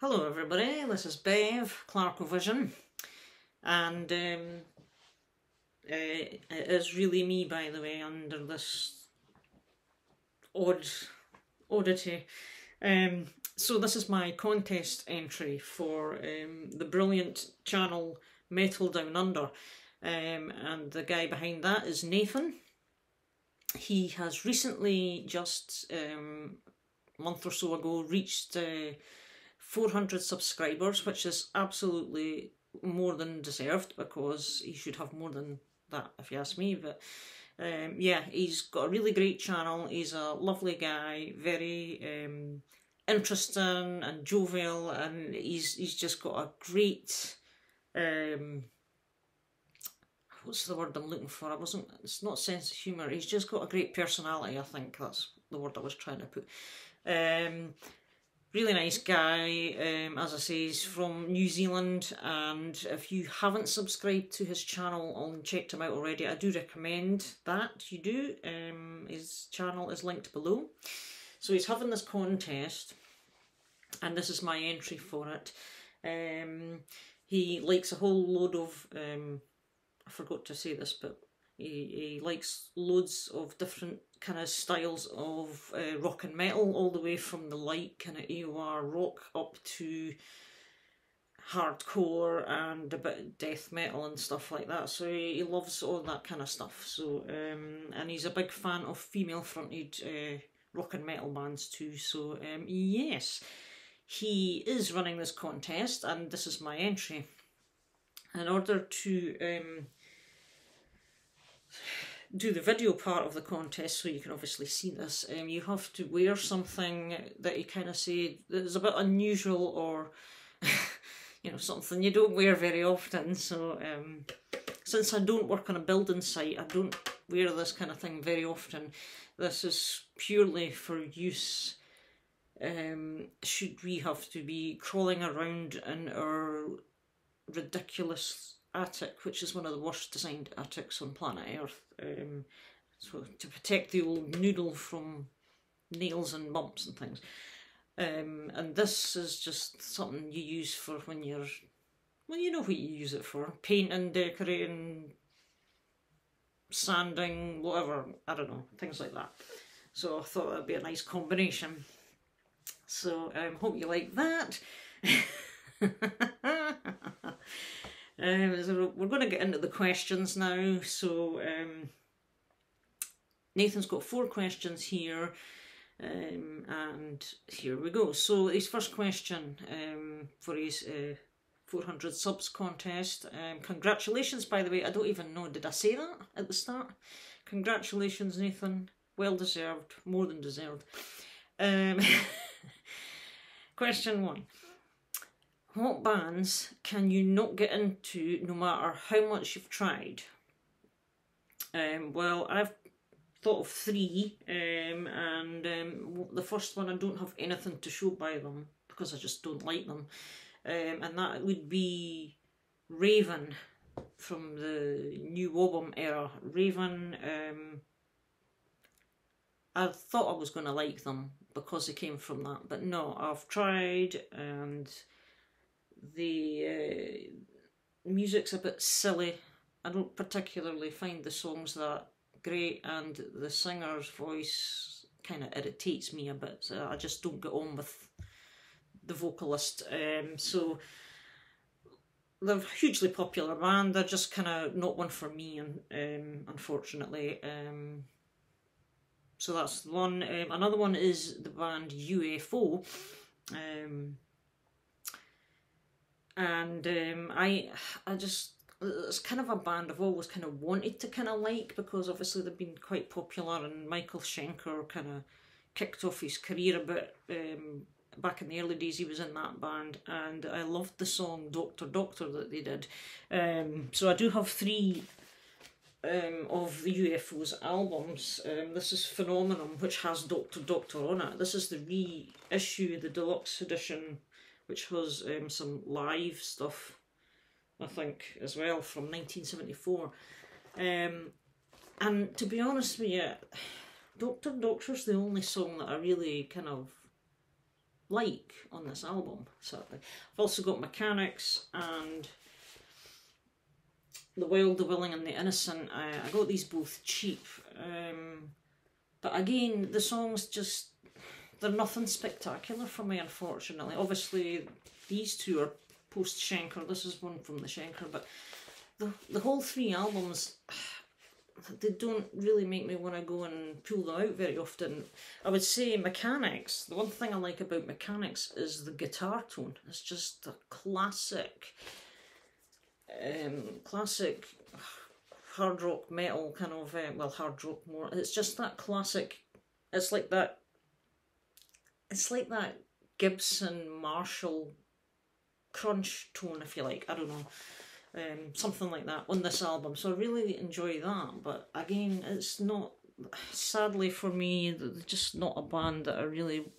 Hello everybody, this is Bev, Clarkovision, and it is really me, by the way, under this oddity. So this is my contest entry for the brilliant channel Metal Downunder, and the guy behind that is Nathan. He has recently, just a month or so ago, reached 400 subscribers, which is absolutely more than deserved, because he should have more than that if you ask me. But yeah, he's got a really great channel. He's a lovely guy, very interesting and jovial, and he's just got a great what's the word I'm looking for? It's not sense of humour. He's just got a great personality, I think that's the word I was trying to put. Really nice guy. As I say, he's from New Zealand, and if you haven't subscribed to his channel and checked him out already, I do recommend that you do. His channel is linked below. So he's having this contest, and this is my entry for it. He likes a whole load of, I forgot to say this, but he likes loads of different kind of styles of rock and metal, all the way from the light kind of AOR rock up to hardcore and a bit of death metal and stuff like that. So he loves all that kind of stuff. So and he's a big fan of female fronted rock and metal bands too. So yes, he is running this contest, and this is my entry. In order to do the video part of the contest, so you can obviously see this, you have to wear something that you kind of say is a bit unusual, or you know, something you don't wear very often. So since I don't work on a building site, I don't wear this kind of thing very often. This is purely for use should we have to be crawling around in our ridiculous attic, which is one of the worst designed attics on planet Earth. So to protect the old noodle from nails and bumps and things. And this is just something you use for when you're, well, you know what you use it for. Painting, decorating, sanding, whatever, I don't know, things like that. So I thought that'd be a nice combination. So hope you like that. So we're going to get into the questions now. So Nathan's got 4 questions here, and here we go. So his first question for his 400 subs contest. Congratulations, by the way. I don't even know, did I say that at the start? Congratulations, Nathan. Well deserved, more than deserved. Question 1. What bands can you not get into no matter how much you've tried? Well, I've thought of 3, and the first one, I don't have anything to show by them because I just don't like them, and that would be Raven from the new album era. Raven, I thought I was going to like them because they came from that, but no, I've tried, and the music's a bit silly. I don't particularly find the songs that great, and the singer's voice kind of irritates me a bit. So I just don't get on with the vocalist. So they're a hugely popular band. They're just kind of not one for me, and unfortunately. So that's one. Another one is the band UFO. And I just, it's kind of a band I've always kind of wanted to kind of like, because obviously they've been quite popular, and Michael Schenker kind of kicked off his career a bit. Back in the early days he was in that band, and I loved the song Doctor Doctor that they did. So I do have 3 of the UFO's albums. This is Phenomenon, which has Doctor Doctor on it. This is the reissue, the deluxe edition, which has some live stuff, I think, as well, from 1974. And to be honest with you, Doctor Doctor's the only song that I really kind of like on this album, certainly. I've also got Mechanics and The Wild, the Willing and the Innocent. I got these both cheap, but again, the songs just, they're nothing spectacular for me, unfortunately. Obviously, these two are post-Schenker, this is one from the Schenker, but the whole three albums, they don't really make me want to go and pull them out very often. I would say Mechanics, the one thing I like about Mechanics is the guitar tone. It's just a classic hard rock metal kind of, well, hard rock more. It's just that classic, it's like that Gibson Marshall crunch tone, if you like, I don't know. Something like that on this album, so I really enjoy that. But again, it's not, sadly for me, they're just not a band that I really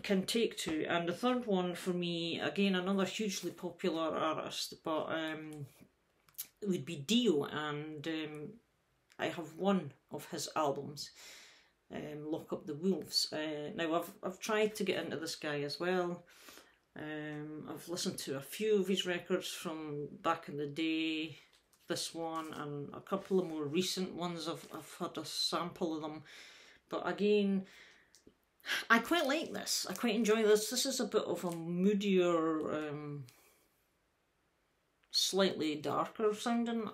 can take to. And the third one for me, again, another hugely popular artist, but it would be Dio, and I have one of his albums, Lock Up the Wolves. Now I've tried to get into this guy as well. I've listened to a few of his records from back in the day, this one, and a couple of more recent ones. I've had a sample of them, but again, I quite like this. I quite enjoy this. This is a bit of a moodier, slightly darker sounding,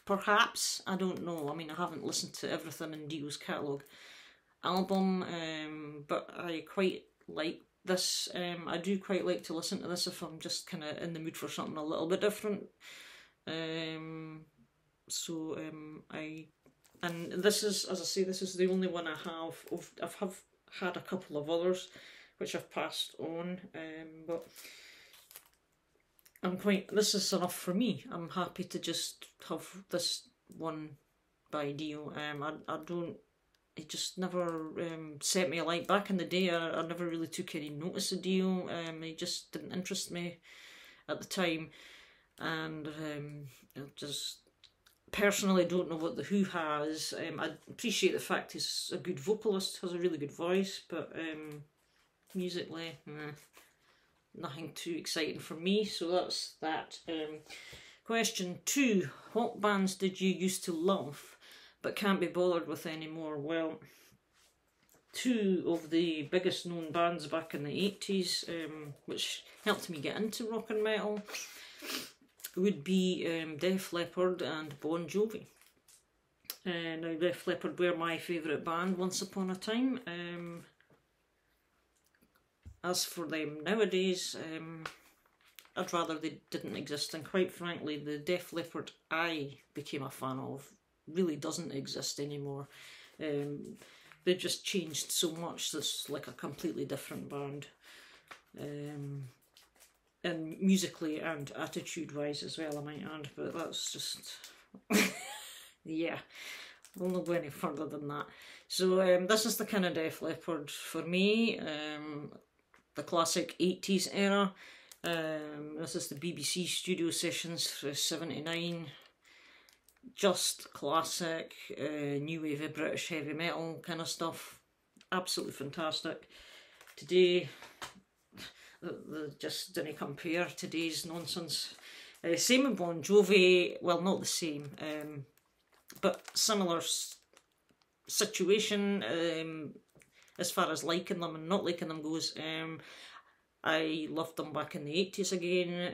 perhaps. I don't know. I mean, I haven't listened to everything in Dio's catalogue album, but I quite like this. I do quite like to listen to this if I'm just kind of in the mood for something a little bit different. And this is, as I say, this is the only one I have. I've had a couple of others which I've passed on, but this is enough for me. I'm happy to just have this one by Dio. I don't, it just never set me alight. Back in the day, I never really took any notice of Dio. It just didn't interest me at the time, and I just personally don't know what The Who has. I appreciate the fact he's a good vocalist, has a really good voice, but musically, nothing too exciting for me, so that's that. Question 2. What bands did you used to love but can't be bothered with anymore? Well, two of the biggest known bands back in the 80s, which helped me get into rock and metal, would be Def Leppard and Bon Jovi. Now, Def Leppard were my favourite band once upon a time. As for them nowadays, I'd rather they didn't exist, and quite frankly, the Def Leppard I became a fan of really doesn't exist anymore. They've just changed so much. It's like a completely different band, and musically and attitude wise as well, I might add, but that's just yeah, we'll not go any further than that. So this is the kind of Def Leppard for me, the classic 80s era. This is the BBC studio sessions for 79. Just classic, new wave British heavy metal kind of stuff. Absolutely fantastic. Today, they just didn't compare. Today's nonsense. Same with Bon Jovi. Well, not the same, but similar situation as far as liking them and not liking them goes. I loved them back in the 80s again,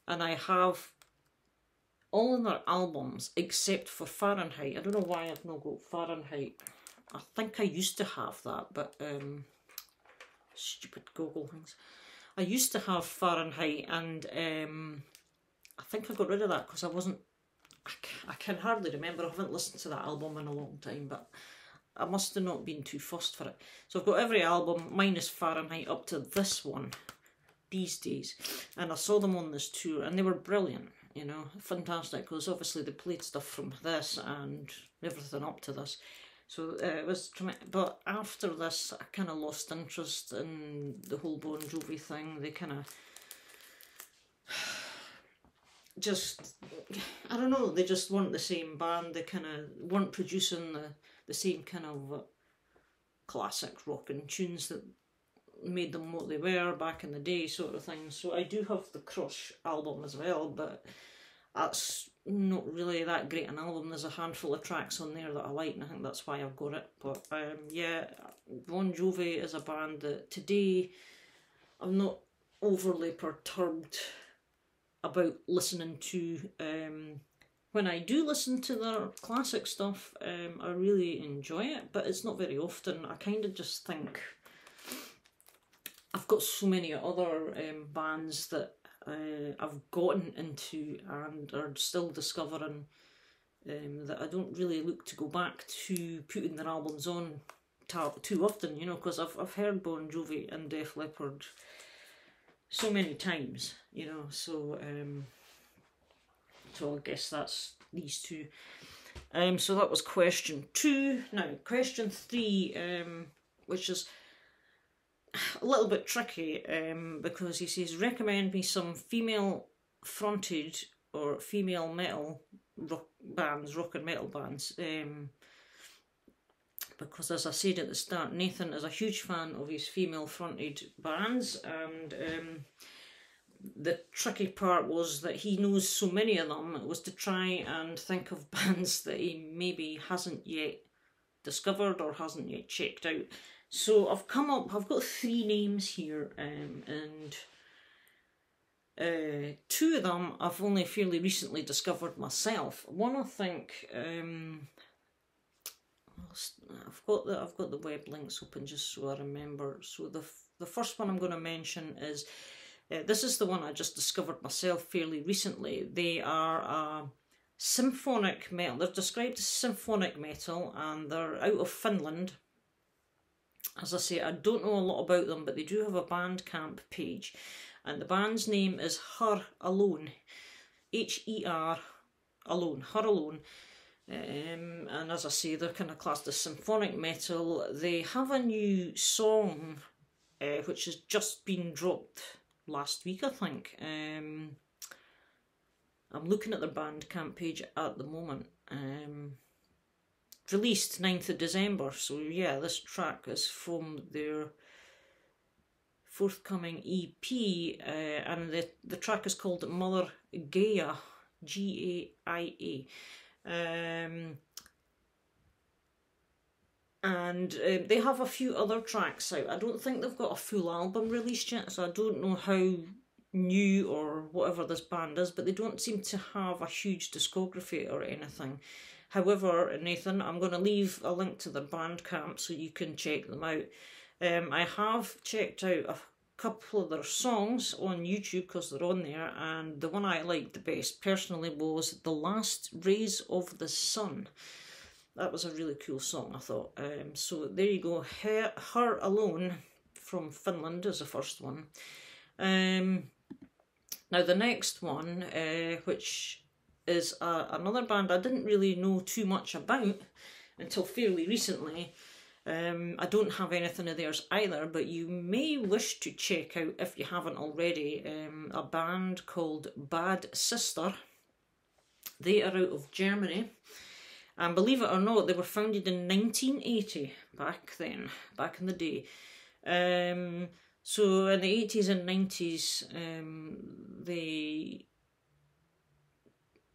and I have all of their albums except for Fahrenheit. I don't know why I've not got Fahrenheit. I think I used to have that, but stupid Google things. I used to have Fahrenheit, and I think I got rid of that because I can hardly remember. I haven't listened to that album in a long time, but I must have not been too fussed for it. So I've got every album minus Fahrenheit up to this one these days, and I saw them on this tour and they were brilliant, you know, fantastic, because obviously they played stuff from this and everything up to this. So it was tremendous. But after this, I kind of lost interest in the whole Bon Jovi thing. They kind of just, I don't know, they just weren't the same band. They kind of weren't producing the same kind of classic rockin' tunes that made them what they were back in the day, sort of thing. So I do have the Crush album as well, but that's not really that great an album. There's a handful of tracks on there that I like, and I think that's why I've got it. But yeah, Bon Jovi is a band that today I'm not overly perturbed about listening to. When I do listen to their classic stuff, I really enjoy it, but it's not very often. I kind of just think I've got so many other bands that I've gotten into and are still discovering that I don't really look to go back to putting their albums on too often, you know, because I've heard Bon Jovi and Def Leppard so many times, you know, so I guess that's these two. So that was question 2. Now, question 3, which is a little bit tricky, because he says, recommend me some female-fronted or female metal rock and metal bands. Because as I said at the start, Nathan is a huge fan of his female-fronted bands, and the tricky part was that he knows so many of them, was to try and think of bands that he maybe hasn't yet discovered or hasn't yet checked out. So I've got 3 names here, and 2 of them I've only fairly recently discovered myself. One, I think, I've got the web links open just so I remember. So the first one I'm going to mention is, this is the one I just discovered myself fairly recently. They are a symphonic metal. They're described as symphonic metal, and they're out of Finland. As I say, I don't know a lot about them, but they do have a Bandcamp page, and the band's name is Her Alone, H-E-R Alone, Her Alone. And as I say, they're kind of classed as symphonic metal. They have a new song which has just been dropped last week, I think. I'm looking at their Bandcamp page at the moment. Released 9th of December, so yeah, this track is from their forthcoming EP, and the track is called Mother Gaia, G-A-I-A. And they have a few other tracks out. I don't think they've got a full album released yet, so I don't know how new or whatever this band is, but they don't seem to have a huge discography or anything. However, Nathan, I'm going to leave a link to their Bandcamp so you can check them out. I have checked out a couple of their songs on YouTube because they're on there, and the one I liked the best personally was The Last Rays of the Sun. That was a really cool song, I thought. So there you go. Her Alone from Finland is the first one. Now the next one, which is another band I didn't really know too much about until fairly recently. I don't have anything of theirs either, but you may wish to check out, if you haven't already, a band called Bad Sister. They are out of Germany, and believe it or not, they were founded in 1980, back in the day. So in the 80s and 90s, they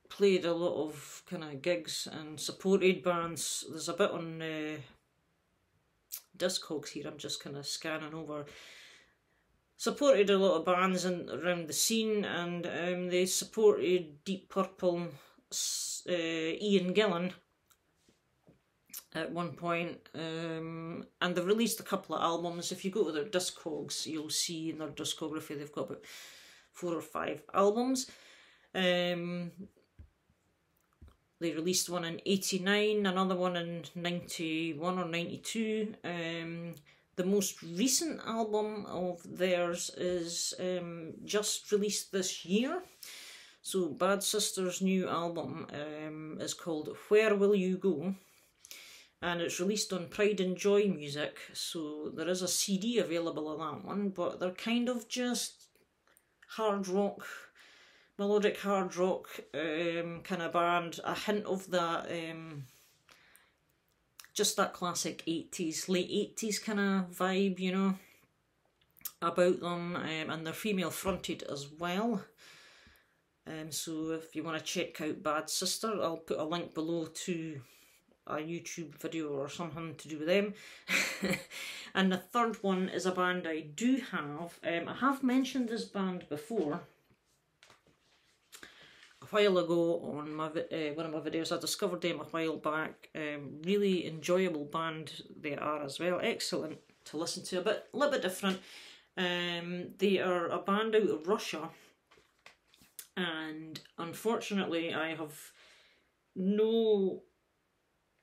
played a lot of kind of gigs and supported bands. There's a bit on Discogs here, I'm just kind of scanning over. Supported a lot of bands around the scene, and they supported Deep Purple, Ian Gillan at one point, and they've released a couple of albums. If you go to their Discogs, you'll see in their discography they've got about 4 or 5 albums. They released one in 89, another one in 91 or 92. The most recent album of theirs is just released this year. So Bad Sister's new album is called Where Will You Go? And it's released on Pride and Joy Music. So there is a CD available of that one, but they're kind of just hard rock, melodic hard rock kind of band. A hint of that just that classic 80s, late 80s kind of vibe, you know, about them, and they're female fronted as well. So if you want to check out Bad Sister, I'll put a link below to a YouTube video or something to do with them. And the third one is a band I do have. I have mentioned this band before a while ago on my one of my videos. I discovered them a while back. Really enjoyable band they are as well. Excellent to listen to, a little bit different. They are a band out of Russia, and unfortunately I have no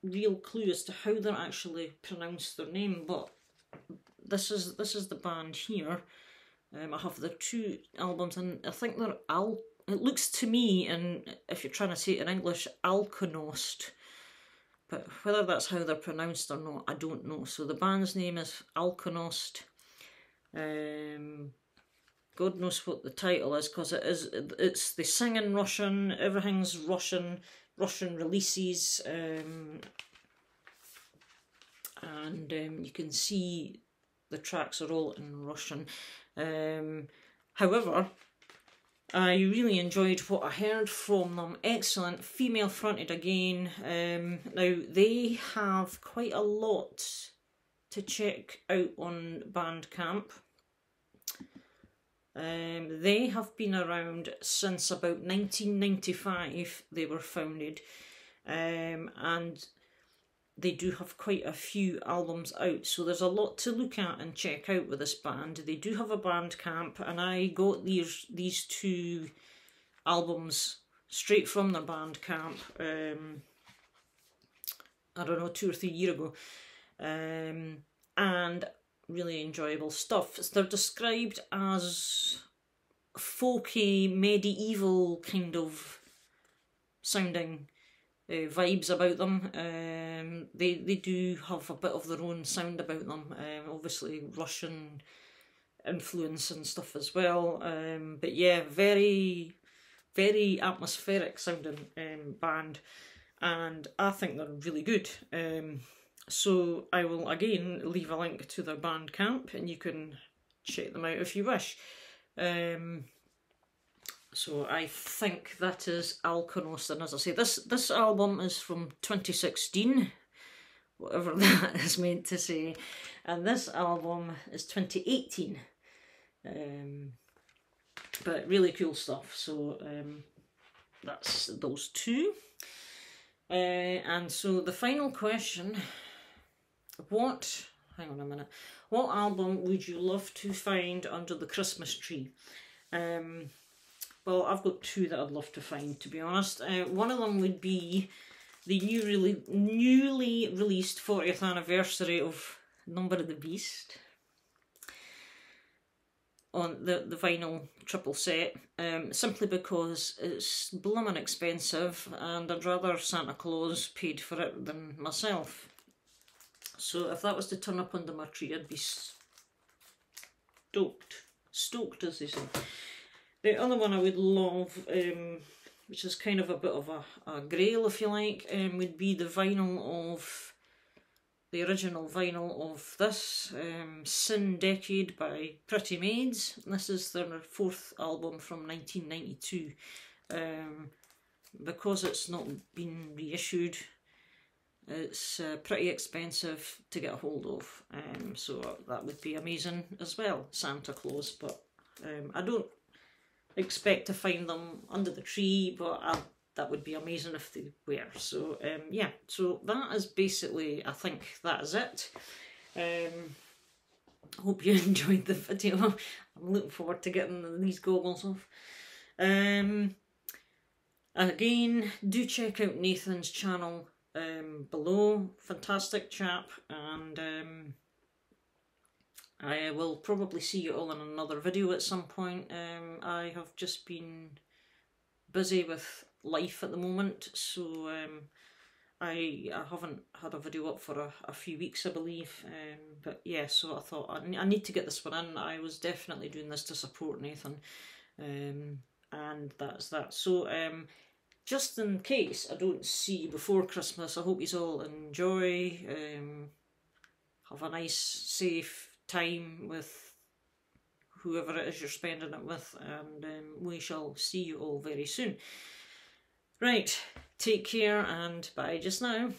real clue as to how they actually pronounce their name, but this is the band here. I have their 2 albums, and I think they're it looks to me, and if you're trying to say it in English, Alkonost, but whether that's how they're pronounced or not, I don't know. So the band's name is Alkonost. God knows what the title is, because they sing in Russian, everything's Russian releases, and you can see the tracks are all in Russian. However, I really enjoyed what I heard from them. Excellent, female fronted again. Now they have quite a lot to check out on Bandcamp. They have been around since about 1995. They were founded, and they do have quite a few albums out, so there's a lot to look at and check out with this band. They do have a Bandcamp, and I got these 2 albums straight from their Bandcamp, I don't know, 2 or 3 years ago, and really enjoyable stuff. They're described as folky, medieval kind of sounding vibes about them. They do have a bit of their own sound about them, obviously Russian influence and stuff as well, but yeah, very, very atmospheric sounding band, and I think they're really good. So I will again leave a link to their Bandcamp, and you can check them out if you wish. So I think that is Alkonost, and as I say, this album is from 2016, whatever that is meant to say, and this album is 2018. But really cool stuff. So that's those 2. And so the final question, hang on a minute, what album would you love to find under the Christmas tree? Well, I've got 2 that I'd love to find, to be honest. One of them would be the newly released 40th anniversary of Number of the Beast on the vinyl triple set, simply because it's blooming expensive, and I'd rather Santa Claus paid for it than myself. So if that was to turn up under my tree, I'd be stoked as they say. The other one I would love, which is kind of a bit of a grail if you like, would be the original vinyl of this, Sin Decade by Pretty Maids. This is their 4th album from 1992. Because it's not been reissued, it's pretty expensive to get a hold of, so that would be amazing as well, Santa Claus, but I don't expect to find them under the tree, but that would be amazing if they were. So yeah, so that is basically, I think that is it. Hope you enjoyed the video. I'm looking forward to getting these goggles off. Again, do check out Nathan's channel below. Fantastic chap, and I will probably see you all in another video at some point. I have just been busy with life at the moment, so I haven't had a video up for a few weeks, I believe, but yeah, so I thought I need to get this one in. I was definitely doing this to support Nathan, and that's that. So just in case I don't see you before Christmas, I hope you all enjoy, have a nice, safe time with whoever it is you're spending it with, and we shall see you all very soon. Right, take care and bye just now.